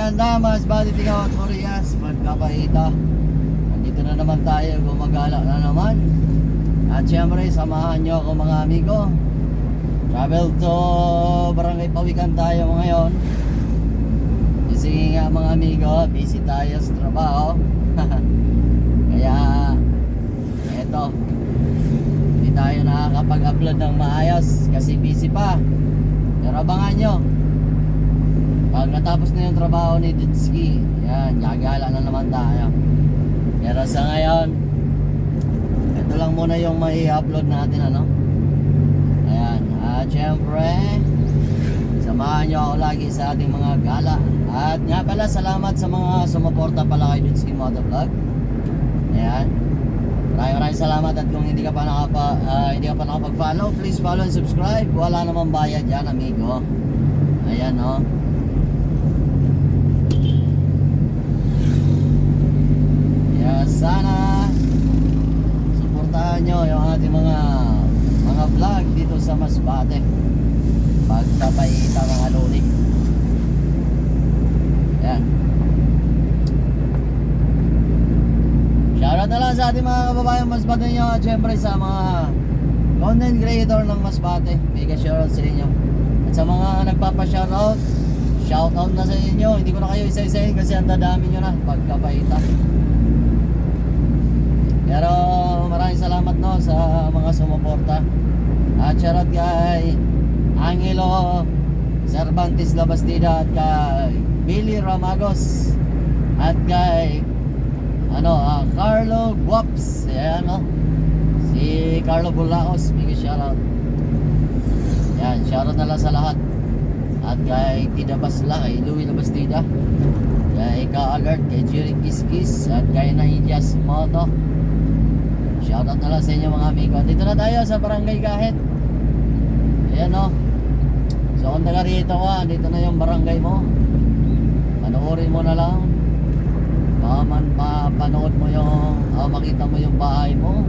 Ayan na, mas bali tingaw at Morias, magkapaita. Nandito na naman tayo, gumagala na naman. At syempre, samahan nyo ako mga amigo. Travel to Barangay Pawikan tayo ngayon. Kasi nga mga amigo, busy tayo sa trabaho. Kaya, eto, hindi tayo nakakapag-upload ng maayos kasi busy pa. Pero abangan nyo. Pag natapos na yung trabaho ni Ditski, yan, gagala na naman tayo. Pero sa ngayon, ito lang muna yung may upload natin, ano. Ayan, at syempre, samahan nyo ako lagi sa ating mga gala. At nga pala, salamat sa mga sumuporta pala kay Ditski Motovlog. Ayan, maraming salamat. At kung hindi ka pa nakapag-follow, please follow and subscribe. Wala namang bayad yan, amigo. Ayan, no. Sana suportahan nyo yung ating mga vlog dito sa Masbate, pagpapaita mga luli. Yan, shoutout na lang sa ating mga kababayang Masbate nyo. At syempre sa mga content creator ng Masbate, mega shoutout sa inyo. At sa mga nagpapa-shoutout, shoutout na sa inyo. Hindi ko na kayo isa-isahin kasi ang dadami nyo na pagpapaita. Pero maraming salamat, no, sa mga sumuporta. At shoutout kay Angelo Cervantes Labastida at kay Billy Ramagos at kay Carlo Guaps. Ayan, no, si Carlo Bulaos, big shoutout. Yan, shoutout na lang sa lahat. At kay Tida Basla, kay Louie Labastida, kay Ka-Alert, kay Jerry Kiskis at kay Nahidyas Moto. Shoutout na lang sa inyo mga amigo. Dito na tayo sa Barangay Gahit. Ayan, no. So kung taga rito ka, dito na yung barangay mo. Panoorin mo na lang. Baka man mapanood mo yung makita mo yung bahay mo.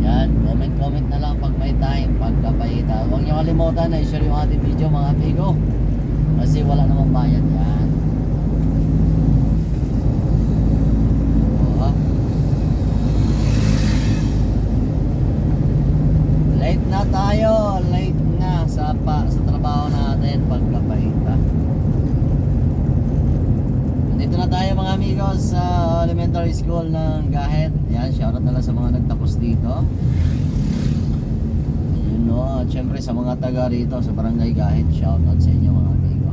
Yan, comment na lang pag may time, pagkapaita. Huwag nyo kalimutan na i-share yung ating video mga amigo, kasi wala namang bayad yan. Late na tayo, late na sa trabaho natin pagkapaita. Dito na tayo mga amigos sa elementary school ng Gahit. Yan, shoutout na lang sa mga nagtapos dito. Ayun, no, at syempre sa mga taga rito sa Barangay Gahit, shoutout sa inyo mga amigo.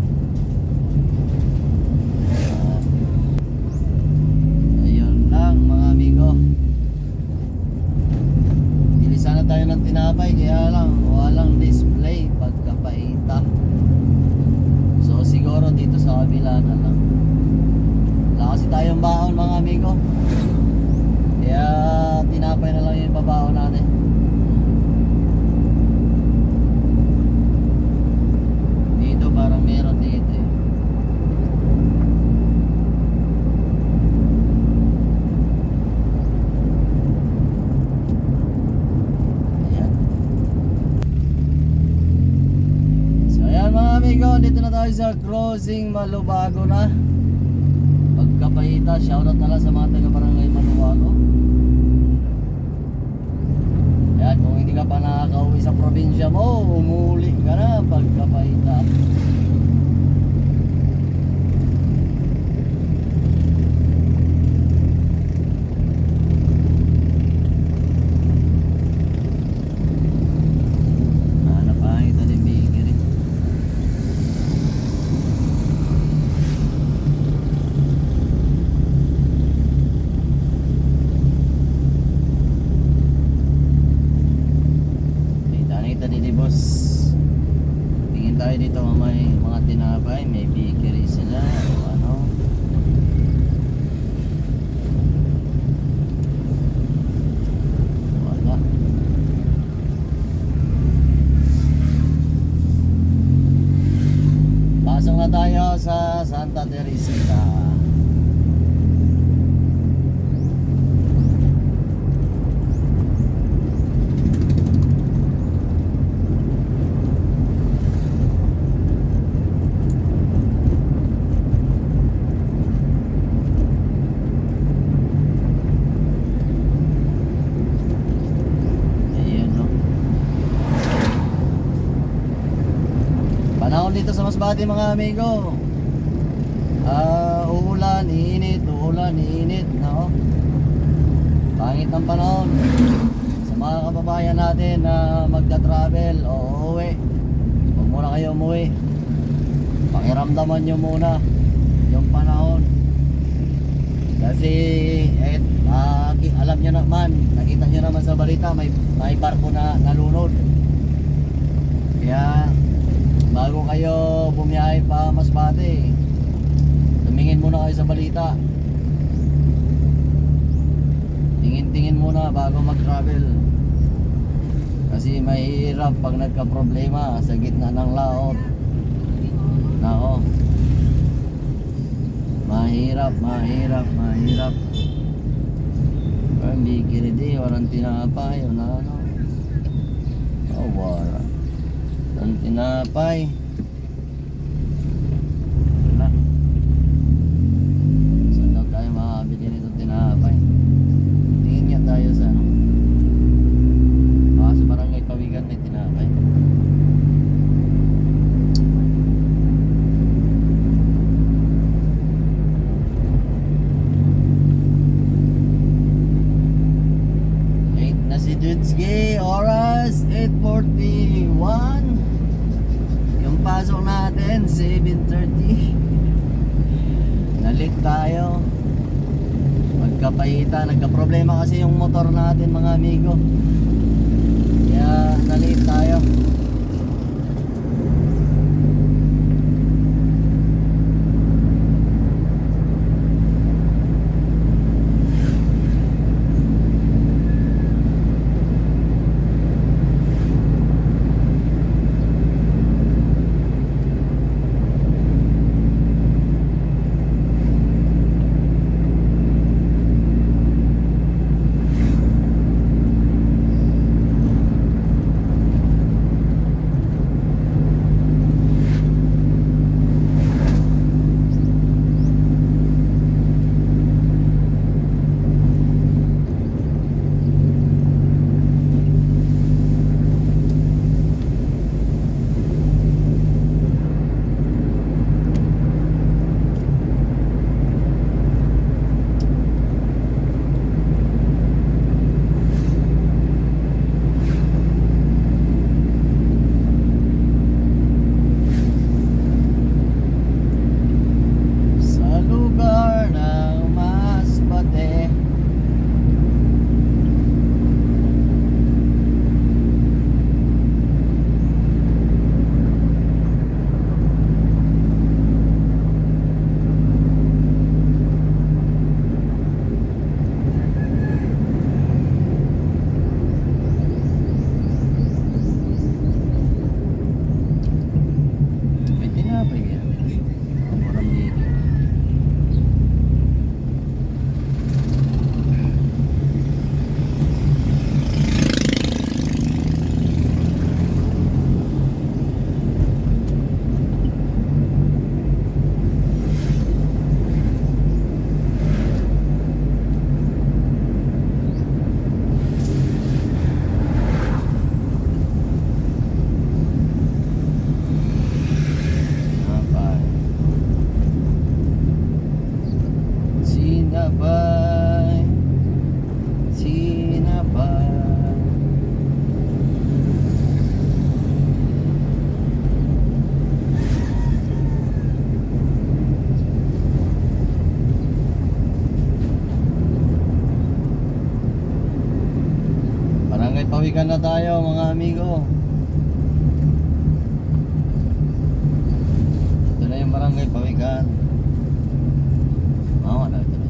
Ayun lang mga amigo. Sana tayo ng tinapay, kaya lang walang display pagkapaita. So siguro dito sa kabila na lang. Wala kasi tayong baon mga amigo, kaya tinapay na lang yung babaon natin. Dito parang meron dito eh. Dito na tayo sa crossing Malubago na pagkapaita. Shoutout na lang sa mga taga Barangay Malubago. Yan, kung hindi ka pa nakakauwi sa probinsya mo, umuli ka na pagkapaita. Tingin tayo dito, may mga tinapay, may bakery sila o ano. Wala. Pasok na tayo sa Santa Teresita. Panahon dito sa Masbate mga amigo. Uulan, iinit, nako. Pangit ng panahon. Sa mga kababayan natin na magta-travel o uuwi, huwag muna kayo umuwi. Pakiramdaman nyo muna yung panahon. Kasi alam nyo naman, nakita nyo naman sa balita, may barko na nalunod. Kaya bago kayo bumiyahe pa Masbate, tumingin muna kayo sa balita. Tingin muna bago mag-travel. Kasi mahirap pag nagka-problema sa gitna ng laot. Nako. Mahirap. Pero hindi kinidi, walang tinapay, wala ano. Wala. Walang tinapay. Wala. Saan daw tayo makabili nitong tinapay? Tingin nga tayo sa ano. Baka sa barangay Pawigan may tinapay. Dudski, oras 8:41. Yung pasok natin 7:30. Nalit tayo. Magkapahita, nagka-problema kasi yung motor natin mga amigo. Kaya nalit tayo. Pawikan na tayo mga amigo. Ito na yung barangay Pawikan. Wala ito na.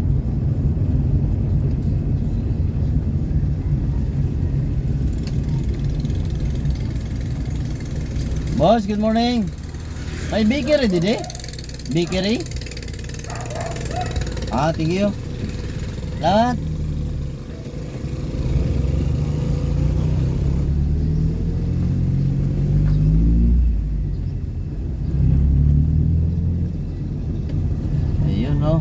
Boss, good morning. May bakery dito eh? Bakery? Thank you. Lahat. No?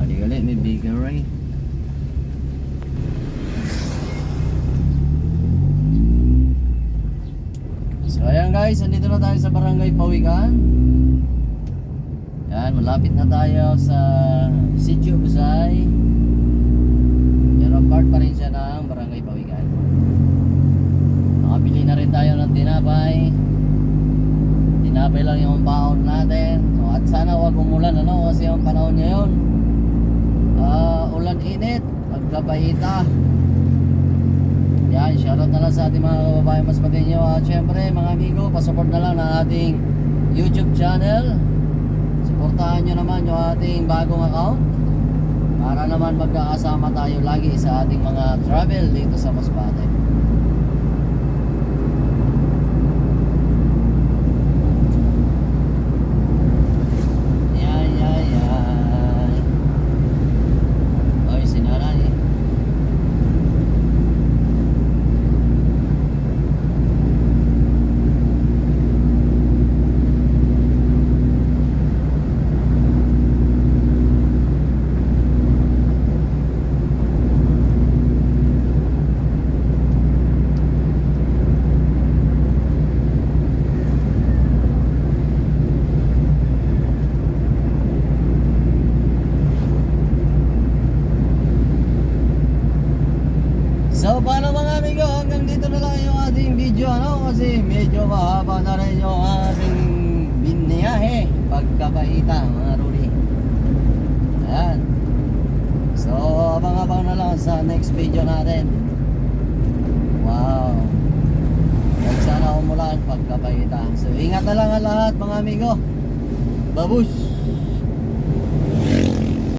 Di gali may bakery. So ayan Ayan guys, andito na tayo sa Barangay Pawikan. Yan, malapit na tayo sa Sitio Busay. Pero part pa rin siya ng Barangay Pawikan. Nakabili na rin tayo ng tinapay. Tinapay lang yung baon natin. So, at sana wag umulan kasi yung panahon ngayon ulan init, pagkapahita. Yan, shoutout na lang sa ating mga kababayan mas matinyo. At syempre mga amigo, pasupport na lang ng ating YouTube channel. Suportahan nyo naman yung ating bagong account para naman magkakasama tayo lagi sa ating mga travel dito sa Masbate. Oy, sinara eh. So paano mga amigo, hanggang dito na lang yung ating video kasi medyo mahaba na rin yung ating biniyahe pagkapaita mga Rudy. Ayan. So abang-abang na lang sa next video natin. Wow, huwag sana umulan pagkapaita. So ingat na lang ang lahat mga amigo. Babush!